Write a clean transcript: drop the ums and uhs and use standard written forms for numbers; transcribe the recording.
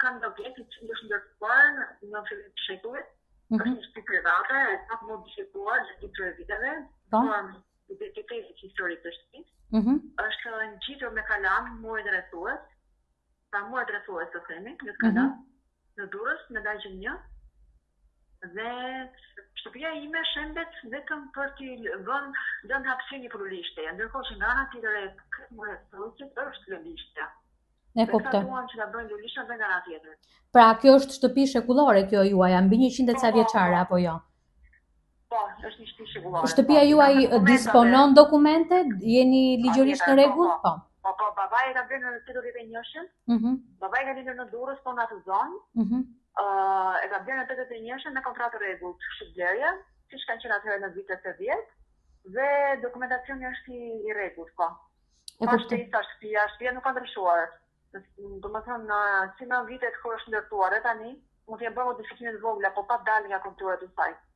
kanë një objekt që është ndërtuar në fillim të shekullit. Është një shtëpi private, e pak më diskutuar gjatë këtyre viteve, formë identitetit historik të shtëpisë. Është ngjitur me kalam muret rrethues, pa muret rrethues të themi, në kalam, në Durrës, në Lagjen 1. Dhe shtëpia ime shembet vetëm për t'i lënë hapësirë për lishtje, ndërkohë që nga ana tjetër këtë muret rrethuesit është lëlishtja. E kuptoj. Që ta bëjnë lëlishtja nga ana tjetër. Pra, kjo është shtëpi shekullore kjo juaj, mbi 100 e ca vjeçare apo jo? Po, është një shtëpi shekullore. Shtëpia juaj disponon dokumente? Jeni ligjërisht në rregull? Po. Po, babai e ka bërë në 81-shën. Babai ka lindur në Durrës, po në atë zonë. E ka bërë në 81-shën me kontratë rregullt shitblerje, siç kanë qenë atëherë në vitet e 10, dhe dokumentacioni është i rregullt, po. Shtëpia nuk ka ndryshuar. Domethënë, si në vitet kur është ndërtuar, tani mund të jenë bërë modifikime të vogla, po pa dalë nga konturat e saj.